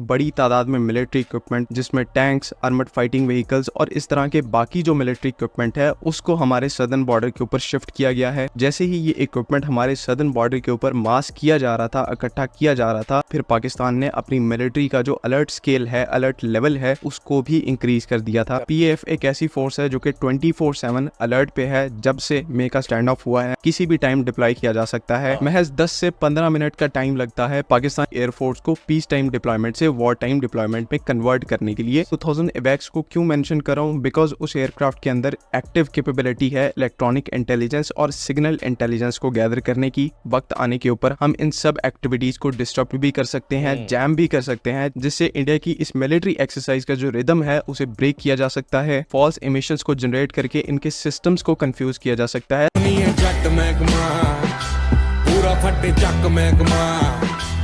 बड़ी तादाद में मिलिट्री इक्विपमेंट जिसमें टैंक्स, आर्मर्ड फाइटिंग व्हीकल्स और इस तरह के बाकी जो मिलिट्री इक्विपमेंट है उसको हमारे सदर्न बॉर्डर के ऊपर शिफ्ट किया गया है। जैसे ही ये इक्विपमेंट हमारे सदर्न बॉर्डर के ऊपर मास किया जा रहा था, इकट्ठा किया जा रहा था, फिर पाकिस्तान ने अपनी मिलिट्री का जो अलर्ट स्केल है, अलर्ट लेवल है, उसको भी इंक्रीज कर दिया था। पीएएफ एक ऐसी फोर्स है जो कि 24/7 अलर्ट पे है। जब से मे का स्टैंड ऑफ हुआ है किसी भी टाइम डिप्लॉय किया जा सकता है। महज 10 से 15 मिनट का टाइम लगता है पाकिस्तान एयरफोर्स को पीस टाइम डिप्लॉयमेंट से वॉर टाइम डिप्लॉयमेंट में कन्वर्ट करने के लिए। 2000 एवैक्स को क्यों मेंशन कर रहा हूँ? बिकॉज उस एयरक्राफ्ट के अंदर एक्टिव कैपेबिलिटी है इलेक्ट्रॉनिक इंटेलिजेंस और सिग्नल इंटेलिजेंस को गैदर करने की। वक्त आने के ऊपर हम इन सब एक्टिविटीज को डिस्टर्ब भी कर सकते हैं, जैम भी कर सकते हैं, जिससे इंडिया की इस मिलिट्री एक्सरसाइज का जो रिदम है उसे ब्रेक किया जा सकता है। फॉल्स इमिशंस को जनरेट करके इनके सिस्टम्स को कंफ्यूज किया जा सकता है।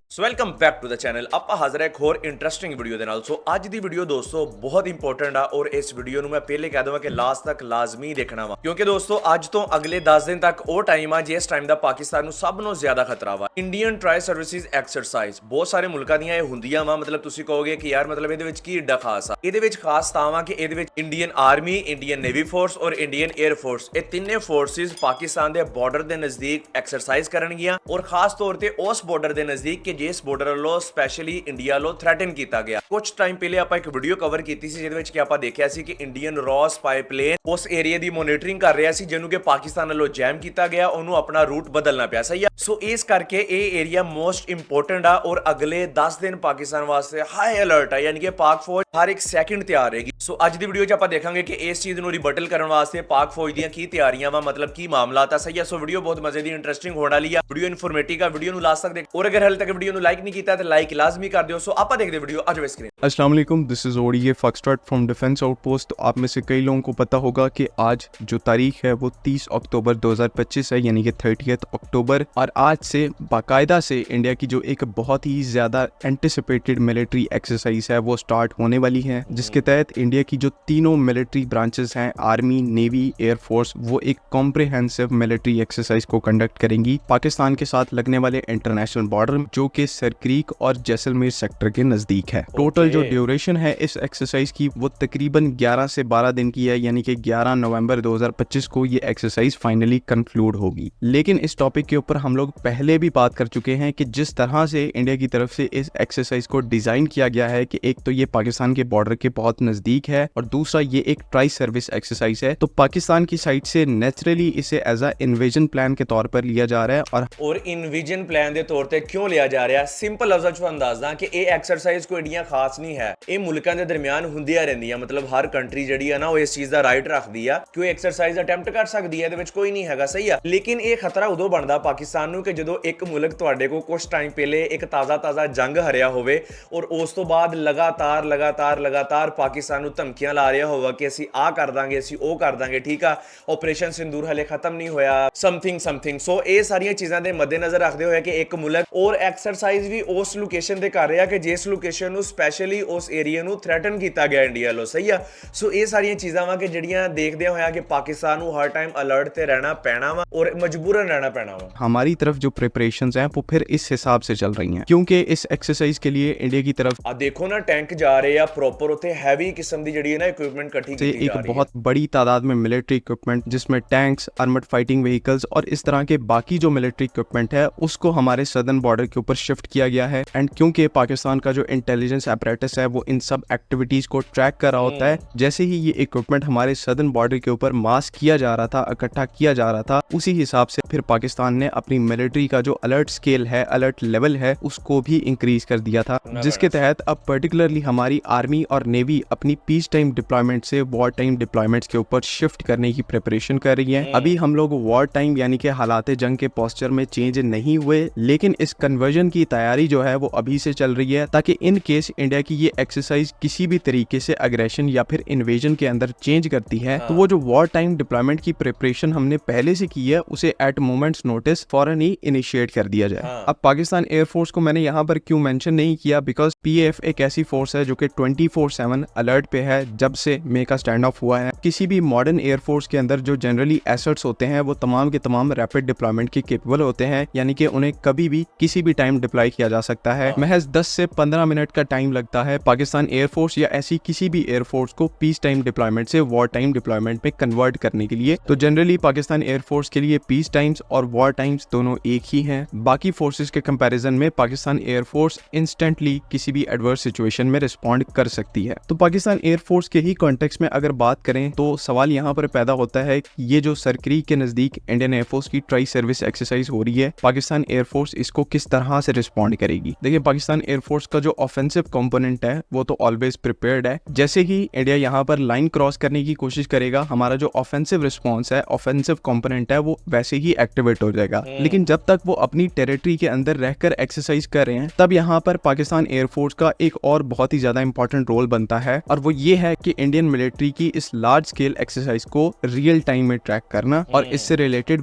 So welcome back to the channel. ਆਪਾਂ ਹਾਜ਼ਰ ਹੈ ਇੱਕ ਹੋਰ ਇੰਟਰਸਟਿੰਗ ਵੀਡੀਓ ਦੇ ਨਾਲ। ਸੋ ਅੱਜ ਦੀ ਵੀਡੀਓ ਦੋਸਤੋ ਬਹੁਤ ਇੰਪੋਰਟੈਂਟ ਆ ਔਰ ਇਸ ਵੀਡੀਓ ਨੂੰ ਮੈਂ ਪਹਿਲੇ ਕਹਿ ਦਵਾਂ ਕਿ ਲਾਸਟ ਤੱਕ ਲਾਜ਼ਮੀ ਦੇਖਣਾ ਵਾ, ਕਿਉਂਕਿ ਦੋਸਤੋ ਅੱਜ ਤੋਂ ਅਗਲੇ 10 ਦਿਨ ਤੱਕ ਉਹ ਟਾਈਮ ਆ ਜਿਸ ਟਾਈਮ ਦਾ ਪਾਕਿਸਤਾਨ ਨੂੰ ਸਭ ਤੋਂ ਜ਼ਿਆਦਾ ਖਤਰਾ ਵਾ। ਇੰਡੀਅਨ ਟਰਾਈ ਸਰਵਿਸਿਜ਼ ਐਕਸਰਸਾਈਜ਼ ਬਹੁਤ ਸਾਰੇ ਮੁਲਕਾਂ ਦੀਆਂ ਇਹ ਹੁੰਦੀਆਂ ਵਾ। ਮਤਲਬ ਤੁਸੀਂ ਕਹੋਗੇ ਕਿ ਯਾਰ ਮਤਲਬ ਇਹਦੇ ਵਿੱਚ ਕੀ ਏਡਾ ਖਾਸ ਆ? ਇਹਦੇ ਵਿੱਚ ਖਾਸ ਤਾਂ ਵਾ ਕਿ ਇਹਦੇ ਵਿੱਚ Indian army, Indian navy force ਔਰ ਇੰਡੀਅਨ 에ਅਰ ਫੋਰਸ, ਇਹ ਤਿੰਨੇ ਫੋਰਸਿਸ ਪਾਕਿਸਤਾਨ ਦੇ ਬਾਰਡਰ ਦੇ ਨਜ਼ਦੀਕ ਐਕਸਰਸਾਈਜ਼ ਕਰਨਗੀਆਂ ਔਰ ਖਾਸ ਤੌਰ ਤੇ ਉਸ ਬਾਰਡਰ ਦੇ ਨਜ਼ਦੀਕ ਕਿ ਜਿਸ ਬਾਰਡਰ ਵੱਲੋਂ ਸਪੈਸ਼ਲੀ ਇੰਡੀਆ ਵੱਲੋਂ ਥ੍ਰੈਟਨ ਕੀਤਾ ਗਿਆ। ਕੁਝ ਟਾਈਮ ਪਹਿਲੇ ਆਪਾਂ ਇੱਕ ਵੀਡੀਓ ਕਵਰ ਕੀਤੀ ਸੀ ਜਿਹਦੇ ਵਿੱਚ ਕਿ ਆਪਾਂ ਦੇਖਿਆ ਸੀ ਕਿ ਇੰਡੀਅਨ ਰॉ ਸਪਾਈ ਪਲੇਨ ਉਸ ਏਰੀਆ ਦੀ ਮੋਨੀਟਰਿੰਗ ਕਰ ਰਿਹਾ ਸੀ ਜਿਹਨੂੰ ਕਿ ਪਾਕਿਸਤਾਨ ਵੱਲੋਂ ਜੈਮ ਕੀਤਾ ਗਿਆ, ਉਹਨੂੰ ਆਪਣਾ ਰੂਟ ਬਦਲਣਾ ਪਿਆ। ਸਹੀ ਆ। ਸੋ ਇਸ ਕਰਕੇ ਇਹ ਏਰੀਆ ਮੋਸਟ ਇੰਪੋਰਟੈਂਟ ਆ ਔਰ ਅਗਲੇ 10 ਦਿਨ ਪਾਕਿਸਤਾਨ ਵਾਸਤੇ ਹਾਈ ਅਲਰਟ ਆ, ਯਾਨੀ ਕਿ ਪਾਕ ਫੌਜ ਹਰ ਇੱਕ ਸੈਕਿੰਡ ਤਿਆਰ ਰਹੇਗੀ। ਸੋ ਅੱਜ ਦੀ ਵੀਡੀਓ 'ਚ ਆਪਾਂ ਦੇਖਾਂਗੇ ਕਿ ਇਸ ਚੀਜ਼ ਨੂੰ ਰਿਬਟਲ ਕਰਨ ਵਾਸਤੇ ਪਾਕ ਫੌਜ ਦੀਆਂ ਕੀ ਤਿਆਰੀਆਂ ਵਾ, ਮਤਲਬ ਕੀ ਮਾਮਲਾ ਤਾਂ। ਸਹੀ ਆ। ਸੋ ਵੀਡੀਓ ਬਹੁਤ ਮਜ਼ੇ ਦੀ ਇੰਟਰਸਟਿੰਗ ਹੋਣ ਵਾਲੀ ਆ, ਵੀਡੀਓ ਇਨਫੋਰਮੇਟਿਵ ਆ, ਵੀਡੀਓ ਨੂੰ ਲਾਸਟ ਤੱਕ ਦੇਖ ਔਰ ਅਗਰ ਹਾਲੇ ਤੱਕ ਵੀਡੀਓ ਨੂੰ ਲਾਈਕ ਨਹੀਂ ਕੀਤਾ ਤਾਂ ਲਾਈਕ लाजमी कर दियो। सो आप देखते वीडियो आज स्क्रीन। अस्सलाम वालेकुम, this is ODA foxtrot from defence outpost. तो आप में से कई लोगों को पता होगा कि आज जो तारीख है वो 30 अक्टूबर 2025 है, यानी कि 30 अक्टूबर। और आज से बाकायदा से इंडिया की जो एक बहुत ही ज्यादा एंटिसिपेटेड मिलिट्री एक्सरसाइज है वो स्टार्ट होने वाली है, जिसके तहत इंडिया की जो तीनों मिलिट्री ब्रांचेस हैं, आर्मी, नेवी, एयरफोर्स, वो एक कॉम्प्रिहेंसिव मिलिट्री एक्सरसाइज को कंडक्ट करेंगी पाकिस्तान के साथ लगने वाले इंटरनेशनल बॉर्डर जो कि सरक्रीक और जैसलमेर सेक्टर के नजदीक है। टोटल जो ड्यूरेशन है इस एक्सरसाइज की वो तकरीबन 11 से 12 दिन की है, यानी कि 11 नवंबर 2025 को ये एक्सरसाइज फाइनली कंक्लूड होगी। लेकिन इस टॉपिक के ऊपर हम लोग पहले भी बात कर चुके हैं कि जिस तरह से इंडिया की तरफ से इस एक्सरसाइज को डिजाइन किया गया है कि एक तो ये पाकिस्तान के बॉर्डर के बहुत नजदीक है और दूसरा ये एक ट्राई सर्विस एक्सरसाइज है। तो पाकिस्तान की साइड से नेचुरली इसे एज अ इन्वेजन प्लान के तौर पर लिया जा रहा है। और इन्वेजन प्लान के तौर पर क्यों लिया जा रहा है? सिंपल लफ्ज़ च अंदाजा कि ये एक्सरसाइज कोई एडियां खास नहीं है, ये मुल्कां दे दरमियान ਹੁੰਦੀਆਂ ਰਹਿੰਦੀਆਂ। मतलब हर कंट्री ਜਿਹੜੀ ਹੈ ਨਾ ਉਹ ਇਸ ਚੀਜ਼ ਦਾ ਰਾਈਟ ਰੱਖਦੀ ਆ ਕਿ ਉਹ ਐਕਸਰਸਾਈਜ਼ ਅਟੈਂਪਟ ਕਰ ਸਕਦੀ ਹੈ, ਇਹਦੇ ਵਿੱਚ ਕੋਈ ਨਹੀਂ ਹੈਗਾ। ਸਹੀ ਆ। ਲੇਕਿਨ ਇਹ ਖਤਰਾ ਉਦੋਂ ਬਣਦਾ ਪਾਕਿਸਤਾਨ ਨੂੰ ਕਿ ਜਦੋਂ ਇੱਕ ਮੁਲਕ ਤੁਹਾਡੇ ਕੋਲ ਕੁਝ ਟਾਈਮ ਪਹਿਲੇ ਇੱਕ ਤਾਜ਼ਾ ਜੰਗ ਹਰਿਆ ਹੋਵੇ ਔਰ ਉਸ ਤੋਂ ਬਾਅਦ ਲਗਾਤਾਰ ਪਾਕਿਸਤਾਨ ਨੂੰ ਧਮਕੀਆਂ ਲਾ ਰਿਹਾ ਹੋਵੇ ਕਿ ਅਸੀਂ ਆਹ ਕਰ ਦਾਂਗੇ, ਅਸੀਂ ਉਹ ਕਰ ਦਾਂਗੇ। ਠੀਕ ਆ। ਆਪਰੇਸ਼ਨ ਸਿੰਦੂਰ ਹਲੇ ਖਤਮ ਨਹੀਂ ਹੋਇਆ, ਸਮਥਿੰਗ। ਸੋ ਇਹ ਸਾਰੀਆਂ ਚੀਜ਼ਾਂ ਦੇ ਮੱਦੇਨਜ਼ਰ ਰੱਖਦੇ ਹੋਏ ਕਿ ਇੱਕ ਮੁਲਕ ਔਰ ਐਕਸਰਸਾਈਜ਼ ਵੀ ਉਸ ਲੋਕੇਸ਼ਨ ਤੇ ਕਰ ਰਿਹਾ ਕਿ ਜਿਸ ਲੋਕੇਸ਼ਨ ਨੂੰ ਸਪੈਸ਼ਲੀ ਉਸ ਏਰੀਆ ਨੂੰ ਥ੍ਰੈਟਨ ਕੀਤਾ ਗਿਆ इंडिया लो। सही है। सो ये सारियां चीज़ां वा कि जड़ियां देखदे होया कि पाकिस्तान को हर टाइम अलर्ट ते रहना पैना वा और मजबूरन रहना पैना वा। हमारी तरफ जो प्रिपरेशंस हैं वो फिर इस हिसाब से चल रही हैं, क्योंकि इस एक्सरसाइज के लिए इंडिया की तरफ देखो ना टैंक जा रहे हैं प्रॉपर, उते हैवी किस्म दी जड़ी है ना इक्विपमेंट इकट्ठी की जा रही है। एक बहुत बड़ी तादाद में मिलिट्री इक्विपमेंट जिसमें टैंक्स, आर्मर्ड फाइटिंग व्हीकल्स और इस तरह के बाकी जो मिलिट्री इक्विपमेंट है उसको हमारे सदर्न बॉर्डर के ऊपर शिफ्ट किया गया है। एंड क्योंकि पाकिस्तान का जो इंटेलिजेंस एपरेटस है वो इन सब एक्टिविटीज को ट्रैक कर रहा होता है, जैसे ही ये इक्विपमेंट हमारे सदर्न बॉर्डर के ऊपर मास किया जा रहा था, इकट्ठा किया जा रहा था, उसी हिसाब से फिर पाकिस्तान ने अपनी मिलिट्री का जो अलर्ट स्केल है, अलर्ट लेवल है, उसको भी इंक्रीज कर दिया था, जिसके तहत अब पर्टिकुलरली हमारी आर्मी और नेवी अपनी पीस टाइम डिप्लॉयमेंट से वॉर टाइम डिप्लॉयमेंट्स के ऊपर शिफ्ट करने की प्रिपरेशन कर रही है। अभी हम लोग वॉर टाइम यानी कि हालात जंग के पोस्चर में चेंज नहीं हुए, लेकिन इस कन्वर्जन की तैयारी जो है वो अभी से चल रही है, ताकि इन केस इंडिया की ये एक्सरसाइज किसी भी तरीके से अग्रेशन या फिर इन्वेजन के अंदर चेंज करती है तो वो जो वॉर टाइम डिप्लॉयमेंट की प्रिपरेशन हमने पहले से की है उसे एट मोमेंट्स नोटिस फौरन ही इनिशिएट कर दिया जाए। अब पाकिस्तान एयरफोर्स को मैंने यहाँ पर क्यों मेंशन नहीं किया? बिकॉज पीएएफ एक ऐसी फोर्स है जो कि 24/7 अलर्ट पे है जब से मे का स्टैंड ऑफ हुआ है। किसी भी मॉडर्न एयरफोर्स के अंदर जो जनरली एसेट्स होते हैं वो तमाम के तमाम रैपिड डिप्लॉयमेंट के केपेबल होते हैं, यानी कि उन्हें कभी भी किसी भी टाइम डिप्लॉय किया जा सकता है। महज 10 से 15 मिनट का टाइम लगता है पाकिस्तान एयरफोर्स या ऐसी किसी भी एयरफोर्स को पीस टाइम डिप्लॉयमेंट से वॉर टाइम डिप्लॉयमेंट में कन्वर्ट करने के लिए। तो जनरली पाकिस्तान एयरफोर्स के लिए पीस टाइम्स और वॉर टाइम्स दोनों एक ही हैं। बाकी फोर्सेस के कंपैरिजन में पाकिस्तान एयरफोर्स इंस्टेंटली किसी भी एडवर्स सिचुएशन में रिस्पॉन्ड कर सकती है। तो पाकिस्तान एयरफोर्स के ही कॉन्टेक्स्ट में अगर बात करें तो सवाल यहाँ पर पैदा होता है कि ये जो सरक्रीक के नजदीक इंडियन एयरफोर्स की ट्राई सर्विस एक्सरसाइज हो रही है, पाकिस्तान एयरफोर्स इसको किस तरह से रिस्पॉन्ड करेगी। देखिए, पाकिस्तान एयरफोर्स का जो ऑफेंसिव कंपोनेंट है वो तो ऑलवेज प्रिपेयर्ड है। जैसे ही इंडिया यहाँ पर लाइन क्रॉस करने की कोशिश करेगा, हमारा जो ऑफेंसिव रिस्पॉन्स है, ऑफेंसिव कंपोनेंट है, वो वैसे ही एक्टिवेट हो जाएगा। लेकिन जब तक वो अपनी टेरिटरी के अंदर रहकर एक्सरसाइज कर रहे हैं, तब यहाँ पर पाकिस्तान एयरफोर्स का एक और बहुत ही ज्यादा इंपॉर्टेंट रोल बनता है, और वो ये है कि इंडियन मिलिट्री की इस लार्ज स्केल एक्सरसाइज को रियल टाइम में ट्रैक करना और इससे रिलेटेड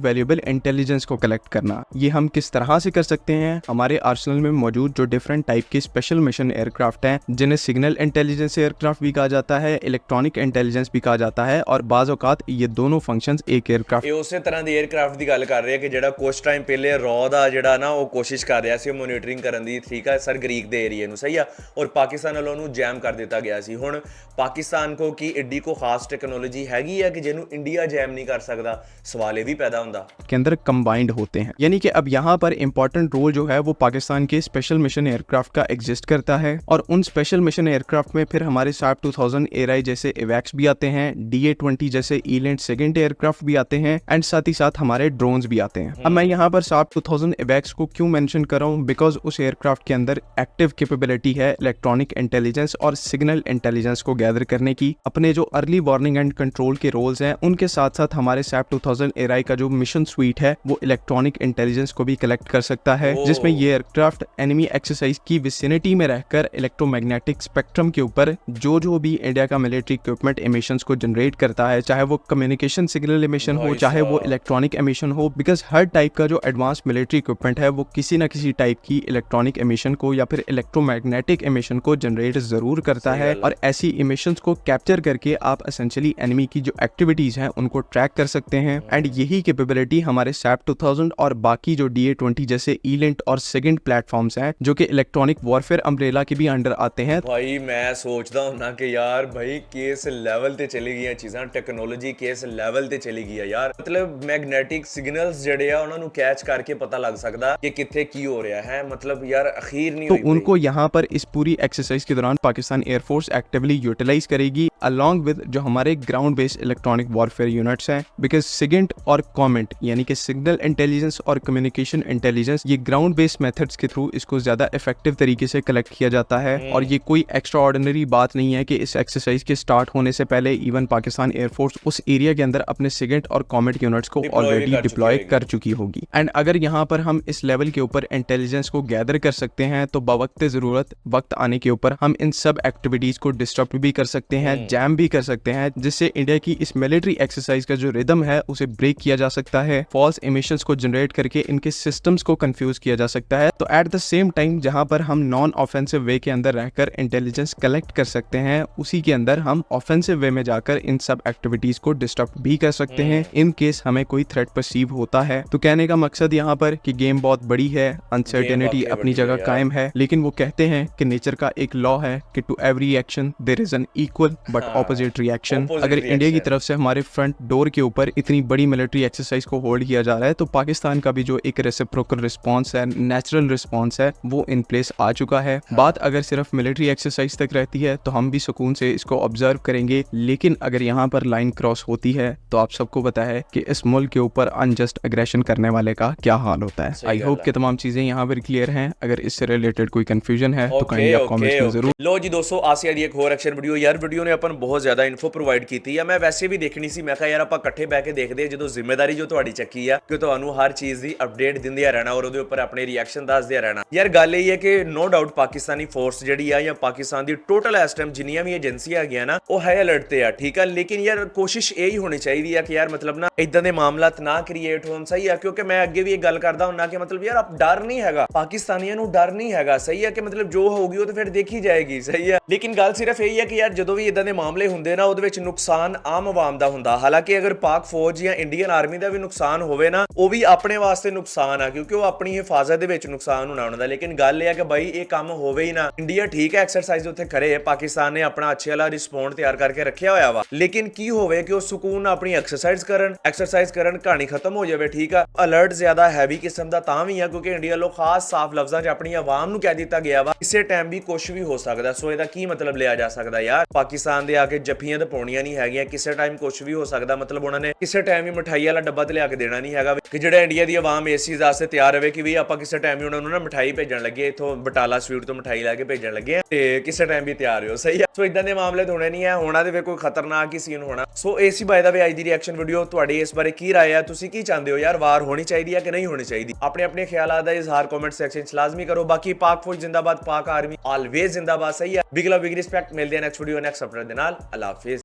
वैल्यूएबल इंटेलिजेंस को कलेक्ट करना। ये हम किस तरह से कर सकते हैं? हमारे आर्सेनल में मौजूद जो डिफरेंट टाइप के स्पेशल मिशन एयरक्राफ्ट हैं, जिन्हें सिग्नल इंटेलिजेंस एयरक्राफ्ट भी कहा जाता है, इलेक्ट्रॉनिक इंटेलिजेंस भी कहा जाता है, और बाज़ औक़ात ये दोनों फंक्शंस एक एयरक्राफ्ट। ਇਹ ਉਸੇ ਤਰ੍ਹਾਂ ਦੇ 에ਅਰਕ੍ਰਾਫਟ ਦੀ ਗੱਲ ਕਰ ਰਹੇ ਆ ਕਿ ਜਿਹੜਾ ਕੁਝ ਟਾਈਮ ਪਹਿਲੇ ਰॉ ਦਾ ਜਿਹੜਾ ਨਾ ਉਹ ਕੋਸ਼ਿਸ਼ ਕਰ ਰਿਹਾ ਸੀ ਮੋਨੀਟਰਿੰਗ ਕਰਨ ਦੀ, ਠੀਕ ਆ ਸਰ, ਗ੍ਰੀਕ ਦੇ ਏਰੀਏ ਨੂੰ, ਸਹੀ ਆ, ਔਰ ਪਾਕਿਸਤਾਨ ਵੱਲੋਂ ਉਹਨੂੰ ਜੈਮ ਕਰ ਦਿੱਤਾ ਗਿਆ ਸੀ। ਹੁਣ ਪਾਕਿस्तान को की एडी को खास टेक्नोलॉजी हैगी है कि जिन्हों इंडिया जैम नहीं कर सकता? सवाल ये भी पैदा होता के अंदर कंबाइंड होते हैं। यानी कि अब यहाँ पर इंपॉर्टेंट रोल जो है वो पाकिस्तान के स्पेशल मिशन एयरक्राफ्ट का एग्जिस्ट करता है, और उन स्पेशल मिशन एयरक्राफ्ट में फिर हमारे SAP 2000 एराई जैसे एवैक्स भी आते हैं, DA-20 जैसे ईलैंड सेकेंड एयरक्राफ्ट भी आते हैं, एंड साथ ही साथ हमारे ड्रोन्स भी आते हैं। अब मैं यहाँ पर SAP 2000 एवैक्स को क्यों मेंशन कर रहा हूँ? बिकॉज उस एयरक्राफ्ट के अंदर एक्टिव कैपेबिलिटी है इलेक्ट्रॉनिक इंटेलिजेंस और सिग्नल इंटेलिजेंस को गैदर करने की। अपने जो अर्ली वार्निंग एंड कंट्रोल के रोल्स हैं, उनके साथ साथ हमारे SAP 2000 एराई का जो मिशन स्वीट है वो इलेक्ट्रॉनिक इंटेलिजेंस को भी कलेक्ट कर सकता है, जिसमें ये एयरक्राफ्ट एनिमी एक्सरसाइज की विसिनिटी में रहकर इलेक्ट्रोमैग्नेटिक स्पेक्ट्रम के ऊपर जो भी इंडिया का मिलिट्री इक्विपमेंट एमिशंस को जनरेट करता है, चाहे वो कम्युनिकेशन सिग्नल एमिशन हो, चाहे वो इलेक्ट्रॉनिक एमिशन हो, बिकॉज हर टाइप का जो एडवांस मिलिट्री इक्विपमेंट है वो किसी ना किसी टाइप की इलेक्ट्रॉनिक एमिशन को या फिर इलेक्ट्रोमैग्नेटिक एमिशन को जनरेट जरूर करता है, और ऐसी एमिशंस को कैप्चर करके आप एसेंशियली एनिमी की जो एक्टिविटीज हैं उनको ट्रैक कर सकते हैं। एंड यही कैपेबिलिटी हमारे SAP 2000 और बाकी जो DA-20 जैसे ईलेंट और सेकंड प्लेटफॉर्म्स हैं, जो कि इलेक्ट्रॉनिक वॉरफेयर अम्ब्रेला के भी अंडर आते हैं। भाई मैं सोचता हूं ना कि यार भाई किस लेवल ते चली गई चीज़ां, टेक्नोलॉजी किस लेवल ते चली गई है यार। मतलब मैग्नेटिक सिग्नल्स जड़े आ उन्हां नूं कैच करके पता लग सकदा कि कित्थे की हो रहा है। मतलब यार अखीर नहीं तो हुई उनको यहाँ पर इस पूरी एक्सरसाइज के दौरान पाकिस्तान एयरफोर्स एक्टिवली यूटिलाइज करेगी अलॉन्ग विद जो हमारे ground based electronic warfare units हैं, बिकॉज सिगेंट और कॉमेंट यानी कि सिग्नल इंटेलिजेंस और कम्युनिकेशन इंटेलिजेंस, ये ग्राउंड बेस्ड मेथड्स के थ्रू इसको ज्यादा इफेक्टिव तरीके से कलेक्ट किया जाता है। और ये कोई एक्स्ट्रा ऑर्डिनरी बात नहीं है कि इस एक्सरसाइज के स्टार्ट होने से पहले इवन पाकिस्तान एयरफोर्स उस एरिया के अंदर अपने सिगेंट और कॉमेंट यूनिट्स को ऑलरेडी डिप्लॉय कर चुकी होगी। एंड अगर यहाँ पर हम इस लेवल के ऊपर इंटेलिजेंस को गैदर कर सकते हैं, तो बवक्त जरूरत वक्त आने के ऊपर हम इन सब एक्टिविटीज को डिस्टर्ब भी कर सकते हैं, जैम भी कर सकते हैं, जिससे इंडिया की इस मिलिट्री एक्सरसाइज का जो रिदम है उसे ब्रेक किया जा सकता है, फॉल्स इमिशंस को जनरेट करके इनके सिस्टम्स को कंफ्यूज किया जा सकता है। तो एट द सेम टाइम जहां पर हम नॉन ऑफेंसिव वे के अंदर रहकर इंटेलिजेंस कलेक्ट कर सकते हैं, उसी के अंदर हम ऑफेंसिव वे में जाकर इन सब एक्टिविटीज को डिस्टर्ब भी कर सकते हैं इन केस हमें कोई थ्रेट परसीव होता है। तो कहने का मकसद यहाँ पर कि गेम बहुत बड़ी है, अनसर्टेनिटी अपनी जगह कायम है, लेकिन वो कहते हैं कि नेचर का एक लॉ है कि to every action there is an equal but opposite reaction. अगर इंडिया की तरफ से हमारे फ्रंट डोर के ऊपर इतनी बड़ी मिलिट्री एक्सरसाइज को होल्ड किया जा रहा है, तो पाकिस्तान का भी जो एक रेसिप्रोकल रिस्पॉन्स है, नेचुरल रिस्पॉन्स है, वो इन प्लेस आ चुका है। बात अगर सिर्फ मिलिट्री एक्सरसाइज तक रहती है तो हम भी सुकून से इसको ऑब्जर्व करेंगे, लेकिन अगर यहाँ पर लाइन क्रॉस होती है तो आप सबको पता है कि इस मुल्क के ऊपर अनजस्ट एग्रेशन करने वाले का क्या हाल होता है। आई होप कि तमाम चीजें यहाँ पर क्लियर हैं। अगर इससे रिलेटेड कोई कंफ्यूजन है तो काइंडली आप कमेंट्स में जरूर। लो जी दोस्तों, आसिया दी एक होर एक्शन वीडियो यार, वीडियो ने अपन बहुत ज्यादा इन्फो प्रोवाइड की थी। मैं वैसे भी देखनी सी, मैं कहा यार ਆਪਾਂ ਇਕੱਠੇ ਬਹਿ ਕੇ ਦੇਖਦੇ ਜਦੋਂ ਜ਼ਿੰਮੇਵਾਰੀ ਜੋ ਤੁਹਾਡੀ ਚੱਕੀ ਆ ਕਿ ਤੁਹਾਨੂੰ ਹਰ ਚੀਜ਼ ਦੀ ਅਪਡੇਟ ਦਿੰਦੇ ਰਹਿਣਾ ਔਰ ਉਹਦੇ ਉੱਪਰ ਆਪਣੇ ਰਿਐਕਸ਼ਨ ਦੱਸਦੇ ਰਹਿਣਾ। ਯਾਰ ਗੱਲ ਇਹ ਹੈ ਕਿ ਨੋ ਡਾਊਟ ਪਾਕਿਸਤਾਨੀ ਫੋਰਸ ਜਿਹੜੀ ਆ ਜਾਂ ਪਾਕਿਸਤਾਨ ਦੀ ਟੋਟਲ ਇਸ ਟਾਈਮ ਜਿੰਨੀਆਂ ਵੀ ਏਜੰਸੀਆਂ ਹੈਗੀਆਂ ਨਾ ਉਹ ਹਾਈ ਅਲਰਟ ਤੇ ਆ, ਠੀਕ ਆ। ਲੇਕਿਨ ਯਾਰ ਕੋਸ਼ਿਸ਼ ਇਹ ਹੀ ਹੋਣੀ ਚਾਹੀਦੀ ਆ ਕਿ ਯਾਰ ਮਤਲਬ ਨਾ ਇਦਾਂ ਦੇ ਮਾਮਲਾਤ ਨਾ ਕ੍ਰੀਏਟ ਹੋਣ, ਸਹੀ ਆ। ਕਿਉਂਕਿ ਮੈਂ ਅੱਗੇ ਵੀ ਇਹ ਗੱਲ ਕਰਦਾ ਹੁੰਨਾ ਕਿ ਮਤਲਬ ਯਾਰ ਡਰ ਨਹੀਂ ਹੈਗਾ, ਪਾਕਿਸਤਾਨੀਆਂ ਨੂੰ ਡਰ ਨਹੀਂ ਹੈਗਾ, ਸਹੀ ਆ, ਕਿ ਮਤਲਬ ਜੋ ਹੋਊਗੀ ਉਹ ਤਾਂ ਫਿਰ ਦੇਖੀ ਜਾਏਗੀ, ਸਹੀ ਆ। ਲੇਕਿਨ ਗੱਲ ਸਿਰਫ ਇਹ ਹੈ ਕਿ ਯਾਰ ਜਦੋਂ ਵੀ ਇਦਾਂ ਦੇ ਮਾਮਲੇ ਹੁੰਦੇ ਨਾ ਉਹਦੇ ਵਿੱਚ ਨੁਕਸਾਨ ਆਮ ਆਵਾਮ ਦਾ ਹੁੰਦਾ। ਹਾਲਾਂਕਿ ਅਗਰ ਪਾਕ ਫੌਜ ਜਾਂ ਇੰਡੀਅਨ ਆਰਮੀ ਦਾ ਵੀ ਨੁਕਸਾਨ ਹੋਵੇ ਨਾ, ਉਹ ਵੀ ਆਪਣੇ ਵਾਸਤੇ ਨੁਕਸਾਨ ਆ, ਕਿਉਂਕਿ ਉਹ ਆਪਣੀ ਹਿਫਾਜ਼ਤ ਦੇ ਵਿੱਚ ਨੁਕਸਾਨ ਹੋਣਾ ਉਹਨਾਂ ਦਾ। ਲੇਕਿਨ ਗੱਲ ਇਹ ਹੈ ਕਿ ਬਾਈ ਇਹ ਕੰਮ ਹੋਵੇ ਹੀ ਨਾ। ਇੰਡੀਆ ਠੀਕ ਹੈ ਐਕਸਰਸਾਈਜ਼ ਉੱਥੇ ਕਰੇ, ਪਾਕਿਸਤਾਨ ਨੇ ਆਪਣਾ ਅੱਛੇ ਵਾਲਾ ਰਿਸਪੌਂਡ ਤਿਆਰ ਕਰਕੇ ਰੱਖਿਆ ਹੋਇਆ ਵਾ, ਲੇਕਿਨ ਕੀ ਹੋਵੇ ਕਿ ਉਹ ਸਕੂਨ ਨਾਲ ਆਪਣੀ ਐਕਸਰਸਾਈਜ਼ ਕਰਨ, ਕਹਾਣੀ ਖਤਮ ਹੋ ਜਾਵੇ। ਠੀਕ ਆ, ਅਲਰਟ ਜ਼ਿਆਦਾ ਹੈਵੀ ਕਿਸਮ ਦਾ ਤਾਂ ਵੀ ਆ ਕਿਉਂਕਿ ਇੰਡੀਆ ਵੱਲੋਂ ਖਾਸ ਸਾਫ਼ ਲਫ਼ਜ਼ਾਂ 'ਚ ਆਪਣੀ ਆਵਾਮ ਨੂੰ ਕਹਿ ਦਿੱਤਾ ਗਿਆ ਵਾ ਕਿਸੇ ਟਾਈਮ ਵੀ ਕੁਝ ਵੀ ਹੋ ਸਕਦਾ। ਸੋ ਇਹਦਾ ਕੀ ਮਤਲਬ ਲਿਆ ਜਾ ਸਕਦਾ ਯਾਰ, ਪਾਕਿਸਤਾਨ ਦੇ ਆ ਕੇ ਜੱਫੀਆਂ ਤਾਂ ਪਾਉਣੀਆਂ ਨਹੀਂ ਹੈਗੀਆਂ, ਕਿਸੇ ਟਾਈਮ ਕੁਝ ਵੀ ਹੋ ਸਕਦਾ। ਮਤਲਬ ਉਹਨਾਂ ਨੇ ਕਿਸੇ ਟਾਈਮ ਵੀ ਮਠਾਈ ਵਾਲਾ ਡੱਬਾ ਤੇ ਲਿਆ ਕੇ ਦੇਣਾ ਨਹੀਂ ਹੈਗਾ ਕਿ ਜਿਹੜਾ ਇੰਡੀਆ ਦੀ ਆਵਾਮ ਇਸ ਚੀਜ਼ ਵਾਸਤੇ ਤਿਆਰ ਹੋਵੇ ਕਿ ਵੀ ਆਪਾਂ ਕਿਸੇ ਟਾਈਮ ਵੀ ਉਹਨਾਂ ਨੂੰ ਨਾ ਮਠਾਈ ਭੇਜਣ ਲੱਗੇ, ਇਥੋਂ ਬਟਾਲਾ ਸਵੀਟ ਤੋਂ ਮਠਾਈ ਲੈ ਕੇ ਭੇਜਣ ਲੱਗੇ ਤੇ ਕਿਸੇ ਟਾਈਮ ਵੀ ਤਿਆਰ ਹੋ। ਸਹੀ ਆ, ਸੋ ਇਦਾਂ ਦੇ ਮਾਮਲੇ ਹੋਣੇ ਨਹੀਂ ਹੈ, ਹੋਣਾ ਤੇ ਵੇ ਕੋਈ ਖਤਰਨਾਕ ਹੀ ਸੀਨ ਹੋਣਾ। ਸੋ ਏਸੀ ਬਾਏ ਦਾ ਵੇ ਅੱਜ ਦੀ ਰਿਐਕਸ਼ਨ ਵੀਡੀਓ, ਤੁਹਾਡੀ ਇਸ ਬਾਰੇ ਕੀ ਰਾਏ ਹੈ? ਤੁਸੀਂ ਕੀ ਚਾਹੁੰਦੇ ਹੋ ਯਾਰ, ਵਾਰ ਹੋਣੀ ਚਾਹੀਦੀ ਹੈ ਕਿ ਨਹੀਂ ਹੋਣੀ ਚਾਹੀਦੀ? ਆਪਣੇ ਆਪਣੇ ਖਿਆਲਾਂ ਦਾ ਇਜ਼ਹਾਰ ਕਮੈਂਟ ਸੈਕਸ਼ਨ 'ਚ ਲਾਜ਼ਮੀ ਕਰੋ। ਬਾਕੀ ਪਾਕ ਫੌਜ ਜਿੰਦਾਬਾਦ, ਪਾਕ ਆਰਮੀ ਆਲਵੇਜ਼ ਜਿੰਦਾਬਾਦ। ਸਹੀ ਹੈ, ਬਿਗ ਲਵ ਬਿਗ ਰਿਸਪੈਕਟ। ਮਿਲਦੇ ਹਾਂ ਨੈਕਸਟ ਵੀਡੀਓ ਨੈਕਸਟ ਅਪਡੇਟ ਦੇ ਨਾਲ। ਅੱਲਾ ਹਾਫਿਜ਼।